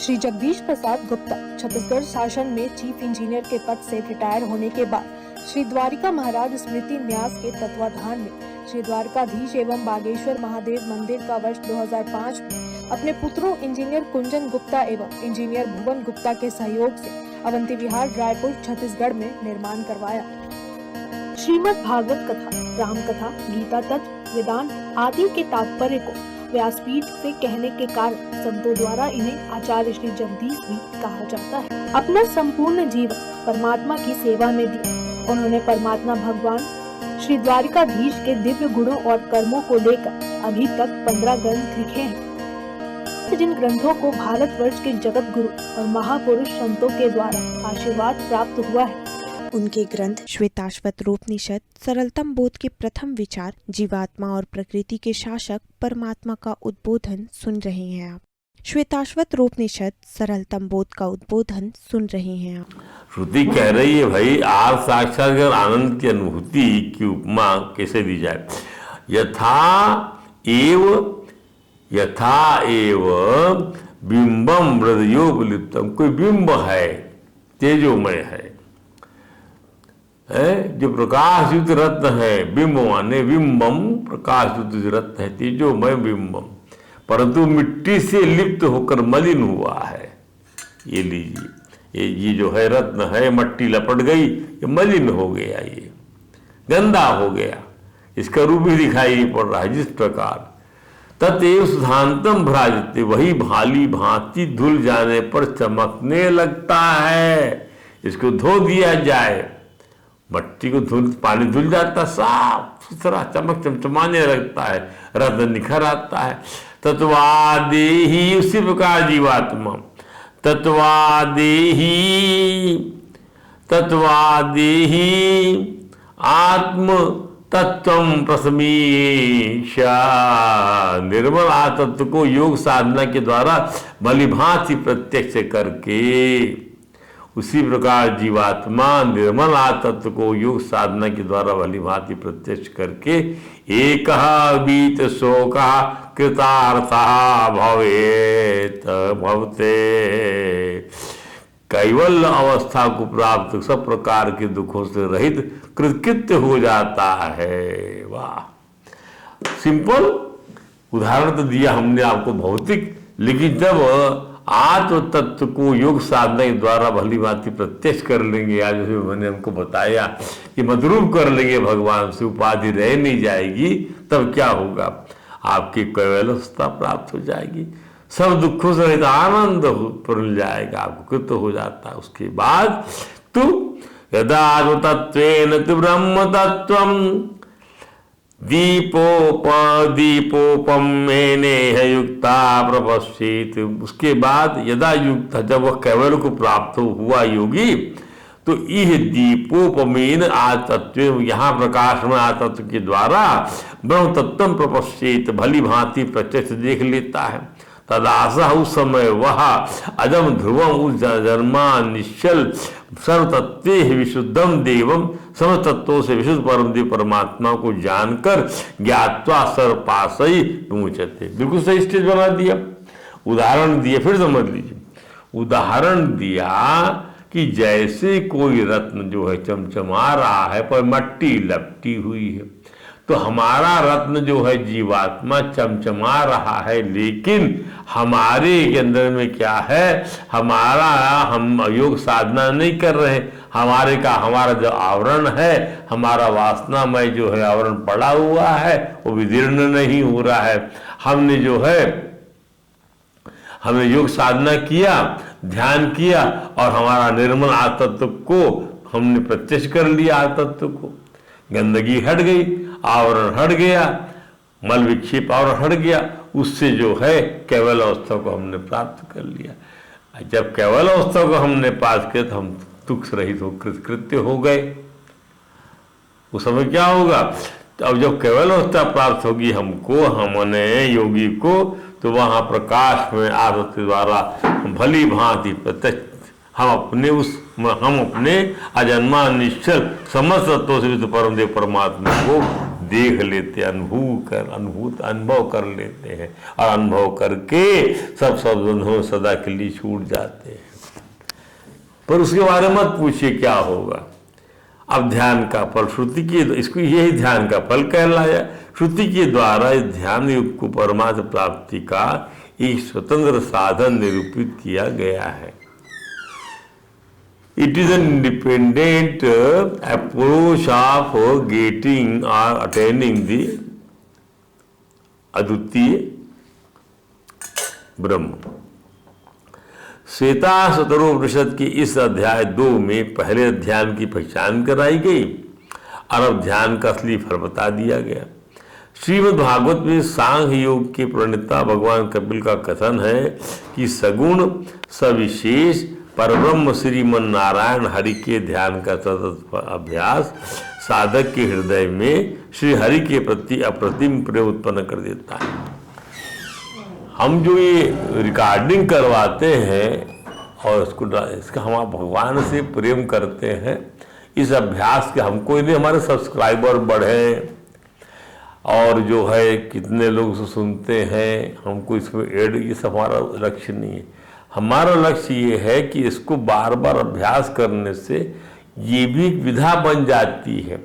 श्री जगदीश प्रसाद गुप्ता छत्तीसगढ़ शासन में chief engineer के पद से रिटायर होने के बाद श्री द्वारिका महाराज स्मृति न्यास के तत्वाधान में श्री द्वारकाधीश एवं बागेश्वर महादेव मंदिर का वर्ष 2005 में अपने पुत्रों इंजीनियर कुंजन गुप्ता एवं इंजीनियर भुवन गुप्ता के सहयोग से अवंती विहार रायपुर छत्तीसगढ़ में निर्माण करवाया। श्रीमद् भागवत कथा, राम कथा, गीता तत्व, वेदांत आदि के तात्पर्य को व्यासपीठ से कहने के कारण संतों द्वारा इन्हें आचार्य श्री जगदीश भी कहा जाता है। अपना संपूर्ण जीवन परमात्मा की सेवा में दिया। उन्होंने परमात्मा भगवान श्री द्वारिकाधीश के दिव्य गुणों और कर्मों को लेकर अभी तक 15 ग्रंथ लिखे हैं, जिन ग्रंथों को भारतवर्ष के जगत गुरु और महापुरुष संतों के द्वारा आशीर्वाद प्राप्त हुआ है। उनके ग्रंथ श्वेताश्वत रूपनिषद, सरलतम बोध के प्रथम विचार, जीवात्मा और प्रकृति के शासक परमात्मा का उद्बोधन सुन रहे हैं आप। श्वेताश्वत रूपनिषद, सरलतम बोध का उद्बोधन सुन रहे हैं आप। श्रुति कह रही है भाई आर साक्षात्कार आनंद की अनुभूति की उपमा कैसे दी जाए। यथा एव बिंबम हृदयोपलिप्तम, कोई बिंब है तेजोमय है, जो प्रकाश युक्त रत्न है। बिंब माने बिंबम, प्रकाश युक्त रत्न है, तेजोमय बिंबम, परंतु मिट्टी से लिप्त होकर मलिन हुआ है। ये लीजिए, ये जो है रत्न है, मट्टी लपट गई, ये मलिन हो गया, ये गंदा हो गया, इसका रूप भी दिखाई पड़ रहा है। जिस प्रकार तत्व सुधांतम भ्राजते, वही भाली भांति धुल जाने पर चमकने लगता है। इसको धो दिया जाए, मट्टी को पानी धुल जाता, साफ सुथरा चमक चमचमाने लगता है, रत्न निखर आता है। तत्वादेही, उसी प्रकार जीवात्मा तत्वादेही आत्म तत्वम प्रसमीक्षा, निर्मल आत्म को योग साधना के द्वारा भलीभांति प्रत्यक्ष करके, उसी प्रकार जीवात्मा निर्मल आत्म को योग साधना के द्वारा भलीभांति प्रत्यक्ष करके एक बीत शोका कृतार्था भवेत भवते, कैवल्य अवस्था को प्राप्त, सब प्रकार के दुखों से रहित कृतकृत्य हो जाता है। वाह, सिंपल उदाहरण तो दिया हमने आपको भौतिक, लेकिन जब आत्म तत्व को योग साधना के द्वारा भली भांति प्रत्यक्ष कर लेंगे, आज मैंने हमको बताया कि मद्रूप कर लेंगे भगवान से, उपाधि रह नहीं जाएगी, तब क्या होगा, आपकी कैवल्यता प्राप्त हो जाएगी, सब दुखों से रहित आनंद मिल जाएगा, आपको कृत हो जाता है। उसके बाद तू यदा आत्म तत्वेन तु ब्रह्म तत्वम दीपोपम मेनेह युक्ता प्रपश्चित, उसके बाद यदा युक्त, जब वह कैवल्य को प्राप्त हुआ योगी, तो यह दीपोपमेन आतत्व, यहाँ प्रकाश में आतत्व के द्वारा ब्रह्म तत्व प्रपश्चित, भली भांति प्रत्यक्ष देख लेता है। तदासा, उस समय वह अजम ध्रुवम, उस जन्मा निश्चल सर्वतत्व विशुद्धम देवम, सर्व तत्वों से विशुद्ध परम देव परमात्मा को जानकर ज्ञात्वा सर्वपाशई विमुच्यते, बिल्कुल सही स्टेज बना दिया। उदाहरण दिया, फिर समझ लीजिए, उदाहरण दिया कि जैसे कोई रत्न जो है चमचमा रहा है पर मट्टी लपटी हुई है, तो हमारा रत्न जो है जीवात्मा चमचमा रहा है, लेकिन हमारे के अंदर में क्या है, हम योग साधना नहीं कर रहे, हमारा जो आवरण है, हमारा वासनामय जो है आवरण पड़ा हुआ है, वो विदीर्ण नहीं हो रहा है। हमने योग साधना किया, ध्यान किया, और हमारा निर्मल आत्मतत्व को हमने प्रत्यक्ष कर लिया, आत्मतत्व को, गंदगी हट गई, आवरण हट गया, मल विक्षेप आवरण हट गया, उससे जो है केवल अवस्था को हमने प्राप्त कर लिया। जब केवल अवस्था को हमने पास किया तो हम दुख रहित हो कृतकृत्य हो गए। उस समय क्या होगा, अब जब केवल अवस्था प्राप्त होगी हमको, हमने योगी को, तो वहाँ प्रकाश में आदत द्वारा भली भांति प्रत्यक्ष हम अपने अजन्मा निश्चल समस्त तत्वों से परम देव परमात्मा को देख लेते, अनुभव कर लेते हैं, और अनुभव करके सब बंधनों सदा के लिए छूट जाते हैं। पर उसके बारे में मत पूछिए क्या होगा। अब ध्यान का फल श्रुति के, इसको यही ध्यान का फल कहलाया। श्रुति के द्वारा इस ध्यान युग को परमार्थ प्राप्ति का एक स्वतंत्र साधन निरूपित किया गया है। It is an independent approach of getting or attaining the अद्वितीय ब्रह्म। श्वेताश्वतरोपनिषद के इस अध्याय 2 में पहले ध्यान की पहचान कराई गई और अब ध्यान का असली फल बता दिया गया। श्रीमद् भागवत में सांख्य योग के प्रणेता भगवान कपिल का कथन है कि सगुण सविशेष परब्रह्म श्रीमन नारायण हरि के ध्यान का सतत अभ्यास साधक के हृदय में श्री हरि के प्रति अप्रतिम प्रेम उत्पन्न कर देता है। हम जो ये रिकॉर्डिंग करवाते हैं और इसका हम भगवान से प्रेम करते हैं, इस अभ्यास के हमको नहीं, हमारे सब्सक्राइबर बढ़े और जो है कितने लोग सुनते हैं, हमको इसमें ऐड, ये सब हमारा लक्ष्य नहीं है। हमारा लक्ष्य ये है कि इसको बार बार अभ्यास करने से ये भी एक विधा बन जाती है।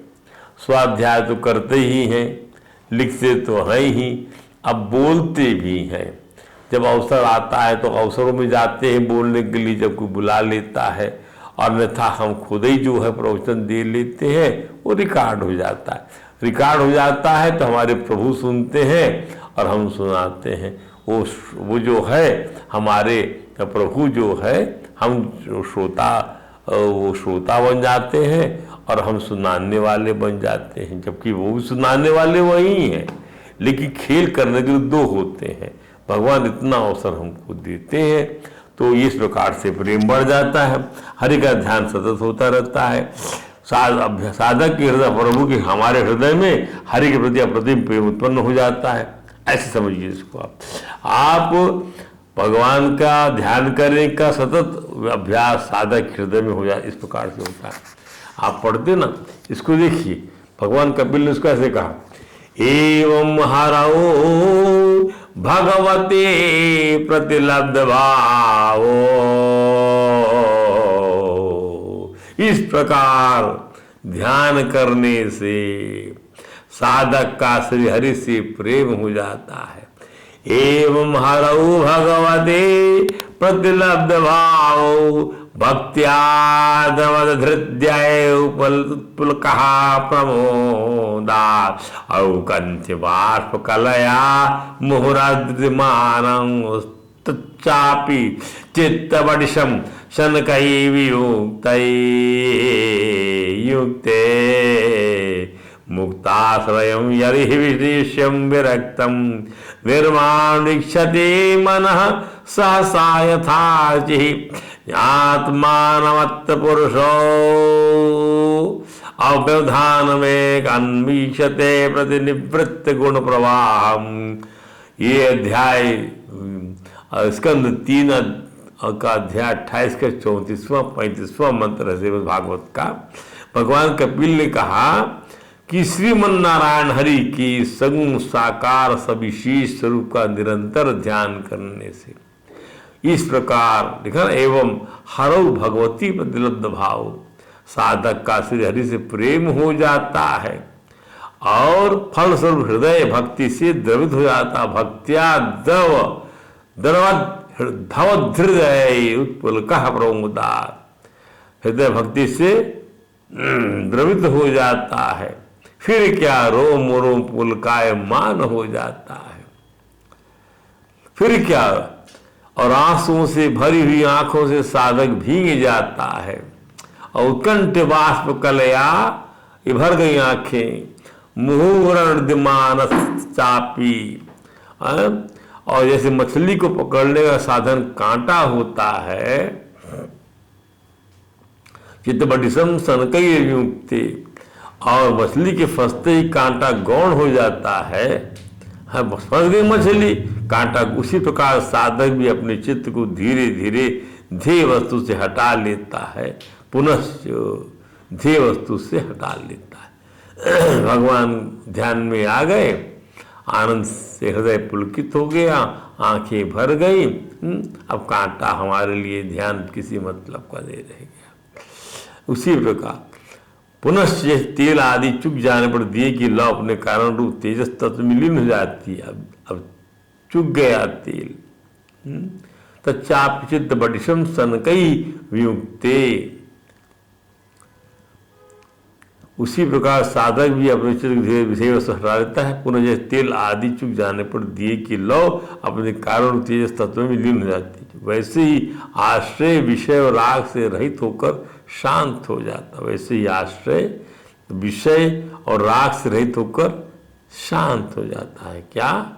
स्वाध्याय तो करते ही हैं, लिखते तो हैं ही, अब बोलते भी हैं। जब अवसर आता है तो अवसरों में जाते हैं बोलने के लिए, जब कोई बुला लेता है, और अन्यथा हम खुद ही जो है प्रवचन दे लेते हैं, वो रिकॉर्ड हो जाता है। रिकॉर्ड हो जाता है तो हमारे प्रभु सुनते हैं और हम सुनाते हैं। वो जो है हमारे प्रभु जो है, हम वो श्रोता बन जाते हैं और हम सुनाने वाले बन जाते हैं, जबकि वो भी सुनाने वाले वही हैं, लेकिन खेल करने के लिए 2 होते हैं। भगवान इतना अवसर हमको देते हैं तो इस प्रकार से प्रेम बढ़ जाता है, हरि का ध्यान सतत होता रहता है। साधक के हृदय प्रभु के, हमारे हृदय में हरि के प्रति अप्रतिम प्रेम उत्पन्न हो जाता है। ऐसे समझिए इसको आप भगवान का ध्यान करने का सतत अभ्यास साधक हृदय में हो जाए, इस प्रकार से होता है। आप पढ़ते ना, इसको देखिए, भगवान कपिल ने इसको ऐसे कहा, एवं हरौ भगवते प्रतिलब्ध भावो, इस प्रकार ध्यान करने से साधक का श्री हरि से प्रेम हो जाता है। एवं हरौ भगवते प्रतिलब्ध भाव भक्त्यादवधृत्य उपलकः प्रमोदा औकंच बाष्प कलया मुहुराद्रिमानं तच्चापि चित्तवडिशं शनकैर्वियुक्तै युक्ते मुक्ताश्रयं यरिहि विदेश्यं विरक्तं निर्माणीक्षते मनः सहसा यथाचिः आत्मानमत्त पुरुषो अव्यवधानमेकान्वीक्षते प्रतिनिवृत्त गुण प्रवाहम। ये अध्याय स्कंद 3 का अध्याय 28 का 34वां 35वां मंत्र है भागवत का। भगवान कपिल ने कहा कि श्रीमन नारायण हरि की सगुण साकार सविशेष स्वरूप का निरंतर ध्यान करने से इस प्रकार लिखा, एवं हरौ भगवती प्रतिलब्ध भाव, साधक का श्री हरि से प्रेम हो जाता है और फलस्वरूप हृदय भक्ति से द्रवित हो जाता। भक्त्या धवधृदय उत्पुलकः प्रमुदा, हृदय भक्ति से द्रवित हो जाता है। फिर क्या रोम रोम पुलकायमान हो जाता है। फिर क्या, और आंसुओं से भरी हुई आंखों से साधक भीग जाता है और उत्कंठ बाष्प कलया, ये भर गई आंखें, मुहुर्दिमान चापी, और जैसे मछली को पकड़ने का साधन कांटा होता है, चित्तबडिसम सनकैर्युक्ते, और मछली के फंसते ही कांटा गौण हो जाता है, फंस गई मछली, कांटा। उसी प्रकार साधक भी अपने चित्त को धीरे धीरे ध्येय वस्तु से हटा लेता है, पुनः ध्येय वस्तु से हटा लेता भगवान ध्यान में आ गए, आनंद से हृदय पुलकित हो गया, आंखें भर गई। अब कांटा हमारे लिए ध्यान किसी मतलब का नहीं रह गया। उसी प्रकार पुनश्च तेल आदि चुक जाने पर दिए की लौ अपने कारण रूप तेजस तत्व में लीन हो जाती है। अब चुक गया तेल। तच्चाप चित्त बटिशम सनकई वियुक्ते। उसी प्रकार साधक भी अपने चित्त धीरे विषय से हटा लेता है। पुनः जैसे तेल आदि चुक जाने पर दिए की लौ अपने कारण तेजस तत्व में लीन हो जाती है, वैसे ही आश्रय विषय और राग से रहित होकर शांत हो जाता। वैसे ही आश्रय विषय और राग से रहित होकर शांत हो जाता है। क्या?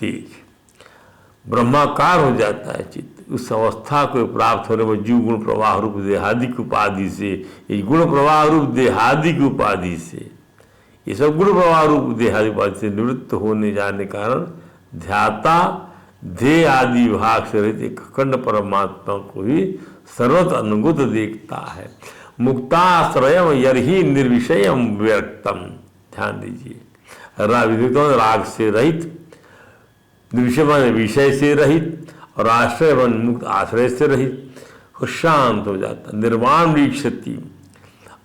ठीक, ब्रह्माकार हो जाता है चित्त। उस अवस्था को प्राप्त होने पर जीव गुण प्रवाह रूप देहादिक उपाधि से, ये गुण प्रवाह रूप देहादिक उपाधि से, ये सब गुण प्रवाह रूप देहादिक उपाधि से निवृत्त होने जाने कारण ध्याता देह आदि विभाग से रहित एक अखंड परमात्मा को ही सर्वत अनुगत देखता है। मुक्ताश्रयम यर्हि निर्विषयम व्यक्तम। ध्यान दीजिए, राग से रहित, निर्विषय विषय से रहित, और आश्रय वन मुक्त आश्रय से रहित, वो शांत हो जाता, निर्वाण वीक्षति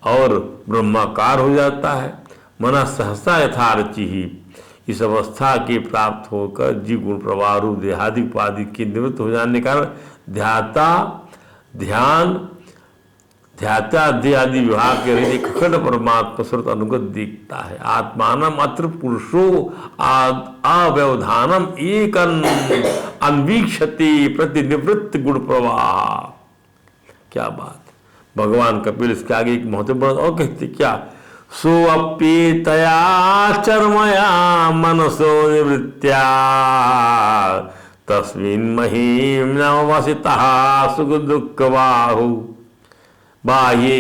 और ब्रह्माकार हो जाता है। मना सहसा यथारचि ही। इस अवस्था के प्राप्त होकर जीव गुण प्रवाह रूप देहादि उपाधि के निवृत्त हो जाने के कारण ध्याता देहादि विभाग के रहित अखंड परमात्मा स्वरूप अनुगत दिखता है। आत्मानम अत्र पुरुषो अव्यवधानम एक अन्वीक्षति प्रतिनिवृत्त गुण प्रवाह। क्या बात! भगवान कपिल इसके आगे एक महत्वपूर्ण और कहते क्या? सोऽप्येतया चर्मया मनसो निवृत्त्या तस्मिन् महीं नववसितः सुख दुःख बाहु बाह्ये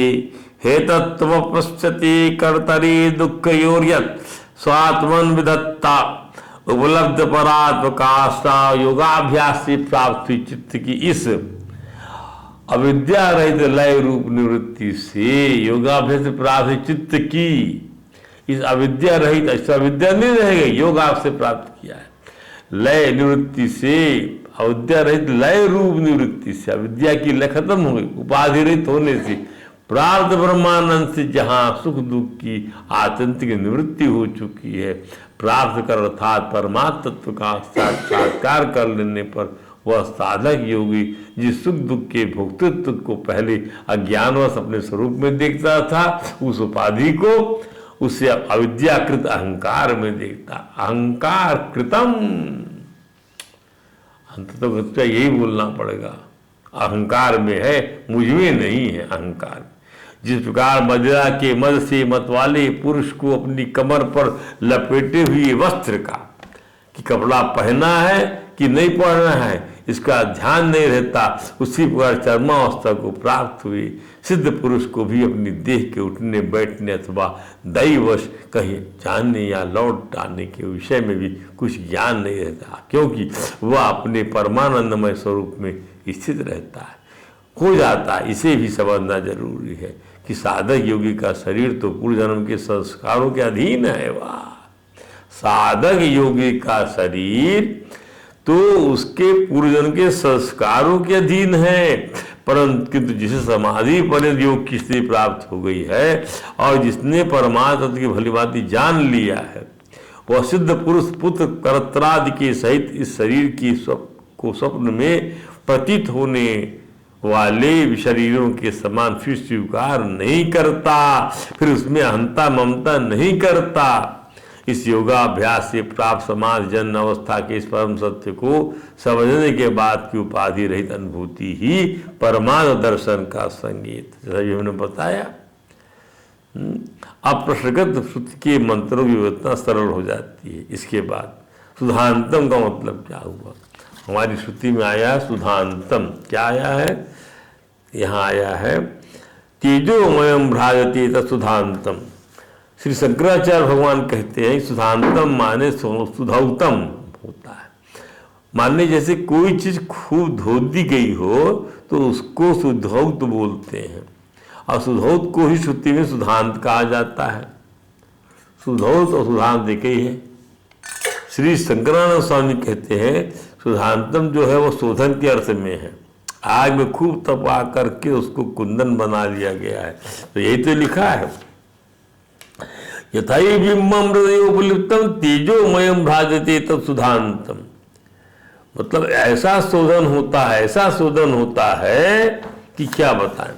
हेतत्वपश्यति कर्तरि दुःखयोर्यत् स्वात्मन विदत्ता उपलब्ध परात्मकाष्ठा योगाभ्यास से प्राप्त हुई चित्त की इस अविद्या रहित लय रूप निवृत्ति से, योगाभ्यास से प्राप्त चित्त की इस अविद्या रहित, ऐसा अविद्या नहीं रहेगी, योग आपसे प्राप्त किया है। लय निवृत्ति से, अविद्या रहित लय रूप निवृत्ति से, अविद्या की लय खत्म हो गई, उपाधि रहित होने से प्राप्त ब्रह्मानंद से जहाँ सुख दुख की आत्यंतिक निवृत्ति हो चुकी है, प्राप्त कर अर्थात परमात्म तत्व का साक्षात्कार कर लेने पर वह साधक योगी जिस सुख दुख के भोक्तृत्व को पहले अज्ञानवश अपने स्वरूप में देखता था, उस उपाधि को उसे अविद्याकृत अहंकार में देखता। अहंकार कृतम, अंततः यही बोलना पड़ेगा, अहंकार में है, मुझ में नहीं है अहंकार। जिस प्रकार मदिरा के मद से मतवाले पुरुष को अपनी कमर पर लपेटे हुए वस्त्र का कि कपड़ा पहना है कि नहीं पहना है इसका ध्यान नहीं रहता, उसी प्रकार चर्मावस्था को प्राप्त हुए सिद्ध पुरुष को भी अपनी देह के उठने बैठने अथवा दैवश कहीं जानने या लौट आने के विषय में भी कुछ ज्ञान नहीं रहता, क्योंकि वह अपने परमानंदमय स्वरूप में स्थित रहता है, हो जाता है। इसे भी समझना जरूरी है कि साधक योगी का शरीर तो पूर्व जन्म के संस्कारों के अधीन है। वाह! साधक योगी का शरीर तो उसके पूर्व जन्म के संस्कारों के अधीन है, परंतु जिसे समाधि पर्यंत योग की स्थिति प्राप्त हो गई है और जिसने परमात्मा की भलीभांति जान लिया है, वह सिद्ध पुरुष पुत्र करत्रादि के सहित इस शरीर की को स्वप्न में प्रतीत होने वाले शरीरों के समान फिर स्वीकार नहीं करता, फिर उसमें अहंता ममता नहीं करता। इस योगाभ्यास से प्राप्त समाज जन अवस्था के इस परम सत्य को समझने के बाद की उपाधि रहित अनुभूति ही परमात्म दर्शन का संगीत, जैसा भी हमने बताया। अप्रसगत श्रुति के मंत्रों की व्यवस्था सरल हो जाती है। इसके बाद सुधांतम का मतलब क्या हुआ? हमारी श्रुति में आया सुधांतम, क्या आया है? यहाँ आया है तेजोमयम भ्राजते तत्सुधांतम। श्री शंकराचार्य भगवान कहते हैं सुधांतम माने सुधौतम होता है, माने जैसे कोई चीज खूब धो दी गई हो तो उसको शुद्धौत बोलते हैं, और शुद्धौत को ही श्रुति में शुद्धांत कहा जाता है। शुद्धौत और शुद्धांत एक ही है। श्री शंकरानंद स्वामी कहते हैं शुद्धांतम जो है वो शोधन के अर्थ में है, आग में खूब तपा करके उसको कुंदन बना लिया गया है। तो यही तो लिखा है, यथाई बिंबम हृदयोपलिप्तम तेजोमयम भ्राजते तब शुद्धांतम। मतलब ऐसा शोधन होता है, ऐसा शोधन होता है कि क्या बताएं,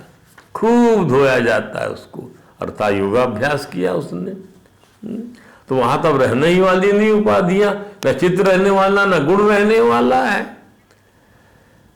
खूब धोया जाता है उसको, अर्थात योगाभ्यास किया उसने। तो वहां तब रहने ही वाली नहीं उपाधियां, न चित्त रहने वाला, न गुण रहने वाला है।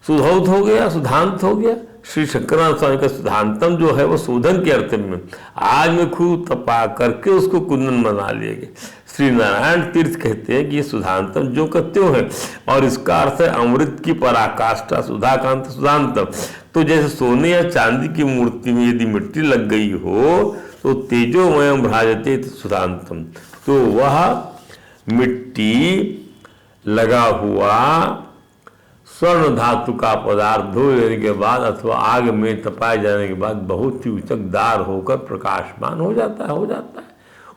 शुद्धौत हो गया, शुद्धांत हो गया। श्री शंकरानंद स्वामी का शुद्धांतम जो है वो शोधन के अर्थ में, आग में खूब तपा करके उसको कुंदन बना लिए गए। श्री नारायण तीर्थ कहते हैं कि ये शुद्धांतम जो कत्यो है, और इसका अर्थ है अमृत की पराकाष्ठा, सुधाकांत शुद्धांतम। तो जैसे सोने या चांदी की मूर्ति में यदि मिट्टी लग गई हो तो तेजोमय भ्राजते शुद्धांतम, तो वह मिट्टी लगा हुआ स्वर्ण धातु का पदार्थ धो लेने के बाद अथवा आग में तपाए जाने के बाद बहुत ही उचकदार होकर प्रकाशमान हो जाता है।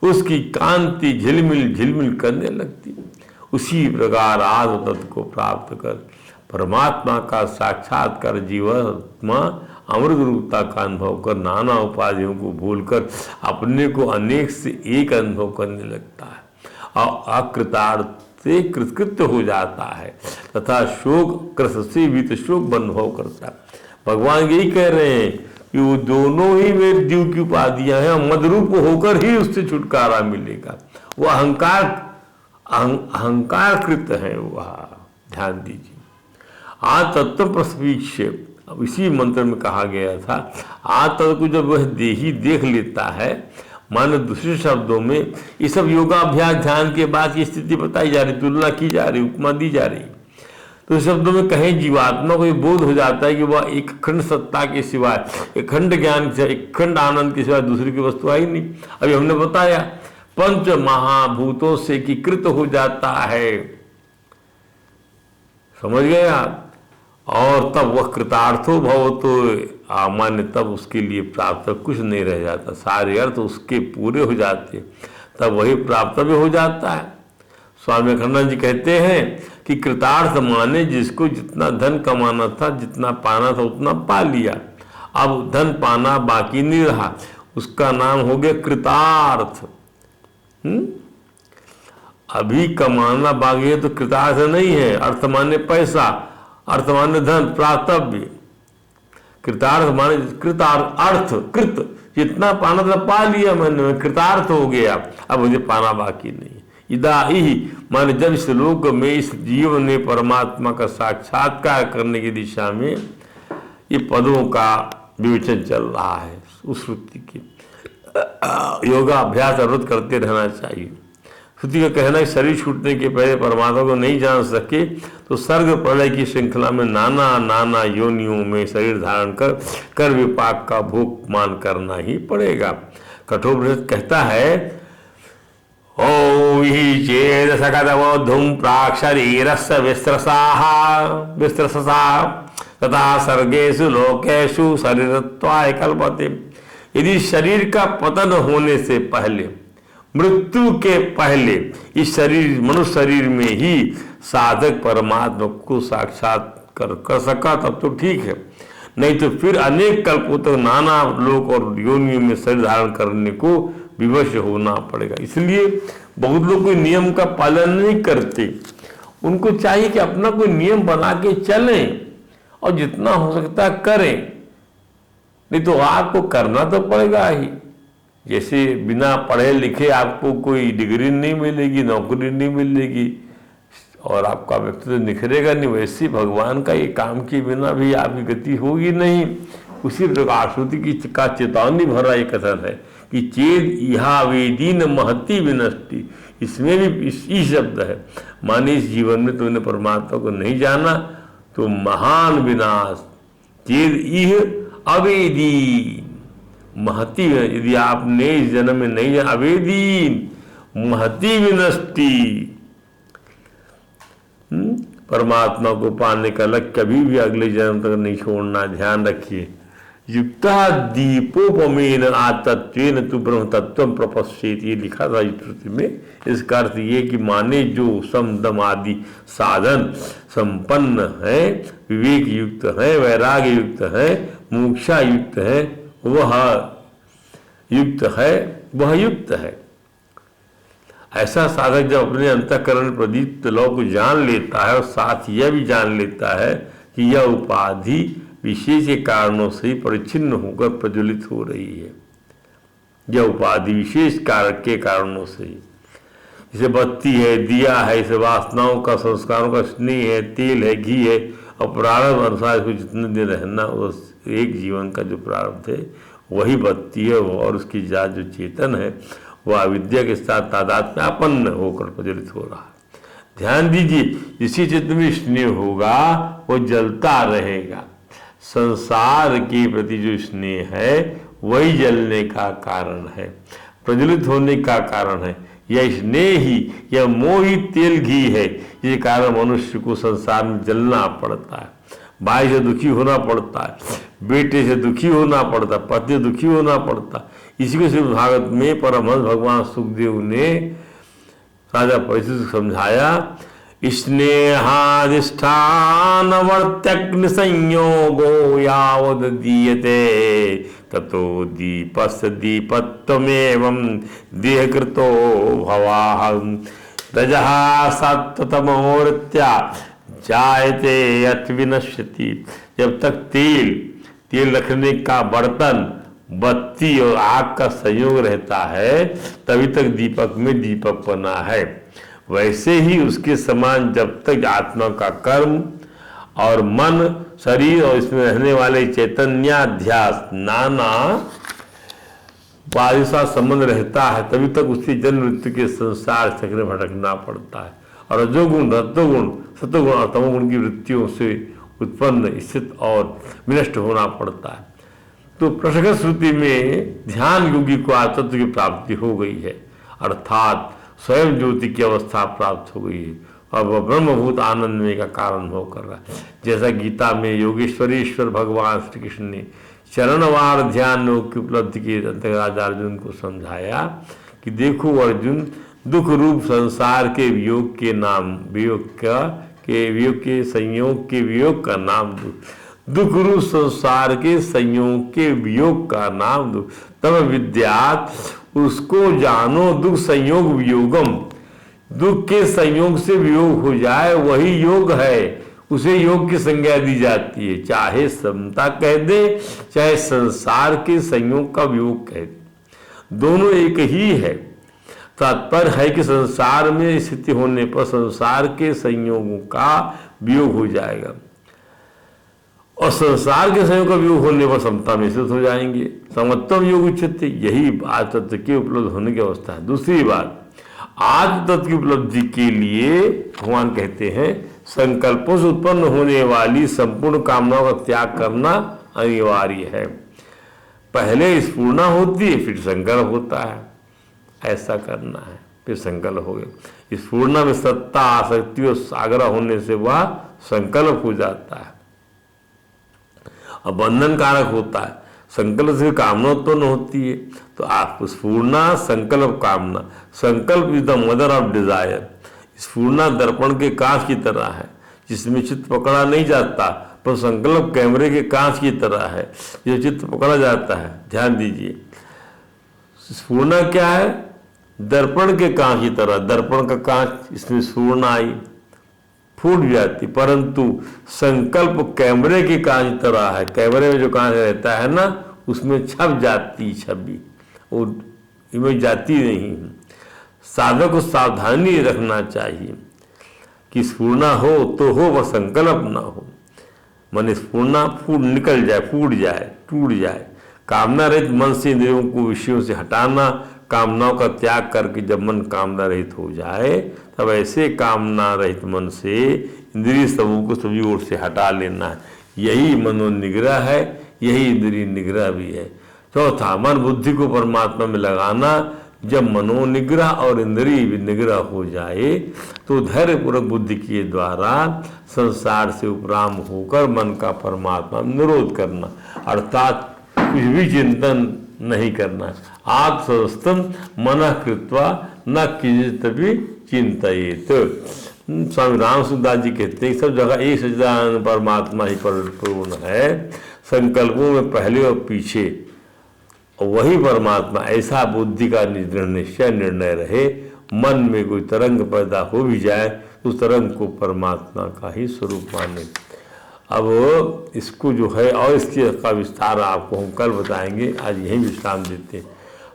उसकी कांति झिलमिल झिलमिल करने लगती। उसी प्रकार आत्म तत्व को प्राप्त कर परमात्मा का साक्षात्कार जीवात्मा अमृत रूपता का अनुभव कर नाना उपाधियों को भूलकर अपने को अनेक से एक अनुभव करने लगता है और अकृतार्थ से कृतकृत्य हो जाता है तथा शोक कृत से भी तो शोक अनुभव करता है। भगवान यही कह रहे हैं कि वो दोनों ही मेरे जीव की उपाधियां हैं, मदरूप होकर ही उससे छुटकारा मिलेगा। वो अहंकार कृत है, वह ध्यान दीजिए। आज तत्व प्रस्वीक्ष, अब इसी मंत्र में कहा गया था, आज तत्व को जब वह देही देख लेता है, माने दूसरे शब्दों में ये सब योगाभ्यास ध्यान के बाद की स्थिति बताई जा रही, तुलना की जा रही, उपमा दी जा रही। तो शब्दों में कहें जीवात्मा को ये बोध हो जाता है कि वह एक खंड सत्ता के सिवाय, एक खंड ज्ञान के, एक खंड आनंद के सिवाय दूसरी की वस्तु आई नहीं। अभी हमने बताया पंच महाभूतों से एकीकृत हो जाता है, समझ गए आप। और तब वह कृतार्थो भव, तो मान्य तब उसके लिए प्राप्त कुछ नहीं रह जाता, सारे अर्थ उसके पूरे हो जाते, तब वही प्राप्तव्य हो जाता है। स्वामी विवेकानंद जी कहते हैं कि कृतार्थ माने जिसको जितना धन कमाना था, जितना पाना था उतना पा लिया, अब धन पाना बाकी नहीं रहा, उसका नाम हो गया कृतार्थ। अभी कमाना बाकी है तो कृतार्थ नहीं है। अर्थ माने पैसा, अर्थ माने धन, प्राप्तव्य। कृतार्थ माने कृतार्थ, अर्थ कृत, जितना पाना था पा लिया मैंने, मैं कृतार्थ हो गया, अब मुझे पाना बाकी नहीं। इदा ही माने जब इस लोक में इस जीवन ने परमात्मा का साक्षात्कार करने की दिशा में ये पदों का विवेचन चल रहा है, उस श्रुति की योगाभ्यास अवरुद्ध करते रहना चाहिए। श्रुति का कहना है शरीर छूटने के पहले परमात्मा को नहीं जान सके तो सर्ग प्रलय की श्रृंखला में नाना नाना योनियों में शरीर धारण कर विपाक का भोग मान करना ही पड़ेगा। कठोपनिषद कहता है ओ ही चेद सकदवधुम प्राक् शरीरस्य विस्त्रसा तथा सर्गेषु लोकेषु शरीरत्वाय कल्पते। यदि शरीर का पतन होने से पहले, मृत्यु के पहले इस शरीर, मनुष्य शरीर में ही साधक परमात्मा को साक्षात कर सका तब तो ठीक है, नहीं तो फिर अनेक कल्पों तक नाना लोक और योनियों में शरीर धारण करने को विवश होना पड़ेगा। इसलिए बहुत लोग कोई नियम का पालन नहीं करते, उनको चाहिए कि अपना कोई नियम बना के चलें और जितना हो सकता है करें, नहीं तो आपको करना तो पड़ेगा ही। जैसे बिना पढ़े लिखे आपको कोई डिग्री नहीं मिलेगी, नौकरी नहीं मिलेगी और आपका व्यक्तित्व निखरेगा नहीं, वैसे भगवान का ये काम के बिना भी आपकी गति होगी नहीं। उसी प्रकार श्रुति की का चेतावनी भरा ये कथन है कि चेद इहा वेदीन महती विनष्टि, इसमें भी ई शब्द है, माने इस जीवन में तुमने परमात्मा को नहीं जाना तो महान विनाश। चेद इह अवेदी महती, यदि आपने इस जन्म में नहीं जाना, अवेदी महती विनष्टि, परमात्मा को पाने का लक्ष्य कभी भी अगले जन्म तक नहीं छोड़ना, ध्यान रखिए। युक्ता दीपोपमेन आतत्वेन तु ब्रह्म तत्व प्रपश्येत, ये लिखा था श्रुति में। इसका अर्थ ये कि माने जो सम दम आदि साधन संपन्न है, विवेक युक्त है, वैराग्य युक्त है, मोक्षा युक्त है, वह युक्त है। ऐसा साधक जब अपने अंतःकरण प्रदीप्त लौ को जान लेता है और साथ यह भी जान लेता है कि यह उपाधि विशेष कारणों से परिच्छिन्न होकर प्रज्वलित हो रही है, यह उपाधि विशेष कारक के कारणों से, जैसे बत्ती है, दिया है, इसे वासनाओं का, संस्कारों का स्नेह है, तेल है, घी है, और प्रारब्ध अनुसार इसको जितने दिन रहना, उस एक जीवन का जो प्रारब्ध है वही बत्ती है, और उसकी जात जो चेतन है वह अविद्या के साथ तादात्म्य आपन्न होकर प्रज्वलित हो रहा है। ध्यान दीजिए, जिसी चित्त में स्नेह होगा वो जलता रहेगा। संसार के प्रति जो स्नेह है वही जलने का कारण है, प्रज्वलित होने का कारण है। यह स्नेह ही, यह मोह ही तेल घी है, ये कारण मनुष्य को संसार में जलना पड़ता है। भाई से दुखी होना पड़ता है, बेटे से दुखी होना पड़ता, पति से दुखी होना पड़ता। इसी को श्रीमद् भागवत में परमहंस भगवान सुखदेव ने राजा परीक्षित को समझाया। स्नेहाधिष्ठान वर्त्यग्नि संयोगो यावद दीयते ततो दीपस्य दीपत्वमेवं देहकृतो भवाहं रजः सत्त्वतमोरित्या जायते अथ विनश्यति। जब तक तेल रखने का बर्तन, बत्ती और आग का संयोग रहता है तभी तक दीपक में दीपक बना है। वैसे ही उसके समान जब तक आत्मा का कर्म और मन, शरीर और इसमें रहने वाले चैतन्याध्यास नाना वायु सा संबंध रहता है तभी तक उससे जन्म मृत्यु के संसार चक्र में भटकना पड़ता है। और रजोगुण, रजोगुण, सतोगुण और तमोगुण की वृत्तियों से उत्पन्न, स्थित और विनष्ट होना पड़ता है। तो प्रसंग श्रुति में ध्यान योगी को आत्मतत्व की प्राप्ति हो गई है, अर्थात स्वयं ज्योति की अवस्था प्राप्त हो गई है और वह ब्रह्मभूत आनंद में का कारण होकर रहा है। जैसा गीता में योगेश्वरेश्वर भगवान श्री कृष्ण ने चरणवार ध्यान योग की उपलब्धि के अंतर्गत राजा अर्जुन को समझाया कि देखो अर्जुन, दुख रूप संसार के वियोग के नाम, वियोग के संयोग के वियोग का नाम दुख रूप संसार के संयोग के वियोग का नाम दुख। तब विद्यात, उसको जानो दुख संयोग वियोगम, दुख के संयोग से वियोग हो जाए वही योग है, उसे योग की संज्ञा दी जाती है। चाहे समता कह दे, चाहे संसार के संयोग का वियोग कह दे, दोनों एक ही है। तात्पर्य है कि संसार में स्थिति होने पर संसार के संयोगों का वियोग हो जाएगा और संसार के संयोग का वियोग होने पर समता में स्थित हो जाएंगे। समत्वम योग उच्चते, यही आज तत्व के उपलब्ध होने की अवस्था है। दूसरी बात, आज तत्व की उपलब्धि के लिए भगवान कहते हैं संकल्पों से उत्पन्न होने वाली संपूर्ण कामनाओं का त्याग करना अनिवार्य है। पहले स्फूर्णा होती है, फिर संकल्प होता है, ऐसा करना है, फिर संकल्प हो गया। स्फूर्णा में सत्ता, आसक्ति और आग्रह होने से वह संकल्प हो जाता है और बंधन कारक होता है। संकल्प से कामना उत्पन्न होती है, तो आप स्फूर्णा, संकल्प, कामना। संकल्प is the mother of desire. स्फूर्णा दर्पण के कांच की तरह है जिसमें चित्त पकड़ा नहीं जाता, पर संकल्प कैमरे के कांच की तरह है जो चित्त पकड़ा जाता है। ध्यान दीजिए, स्फूर्णा क्या है? दर्पण के कांच की तरह। दर्पण का कांच, इसमें स्फूर्णा आई, फूट जाती, परंतु संकल्प कैमरे की कांच की तरह है। कैमरे में जो कांच रहता है ना, उसमें छप जाती छवि, वो इमेज जाती नहीं। साधक को सावधानी रखना चाहिए कि स्फूर्णा हो तो हो, वह संकल्प ना हो। मन स्फूर्णा निकल जाए, फूट जाए, टूट जाए। कामना रहित मन से इंद्रियों को विषयों से हटाना, कामनाओं का त्याग करके जब मन कामना रहित हो जाए तब ऐसे कामना रहित मन से इंद्रिय समूह को सभी ओर से हटा लेना है। यही मनोनिग्रह है, यही इंद्रिय निग्रह भी है। चौथा, मन बुद्धि को परमात्मा में लगाना, जब मनोनिग्रह और इंद्रिय निग्रह हो जाए तो धैर्यपूर्वक बुद्धि के द्वारा संसार से उपराम होकर मन का परमात्मा में निरोध करना, अर्थात कुछ भी चिंतन नहीं करना। आत्मस्थम मनः कृत्वा न किंचित भी चिंतयेत। स्वामी राम सुखदास जी कहते हैं सब जगह एक सच्चिदानंद परमात्मा ही परिपूर्ण है, संकल्पों में पहले और पीछे वही परमात्मा, ऐसा बुद्धि का दृढ़ निश्चय निर्णय रहे। मन में कोई तरंग पैदा हो भी जाए तो उस तरंग को परमात्मा का ही स्वरूप माने। अब इसको जो है और इसके का विस्तार आपको हम कल बताएंगे, आज यही विश्राम देते हैं।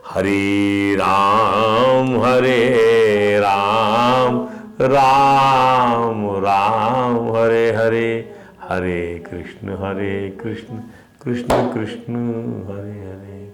हरे राम राम राम हरे हरे, हरे कृष्ण कृष्ण कृष्ण हरे हरे।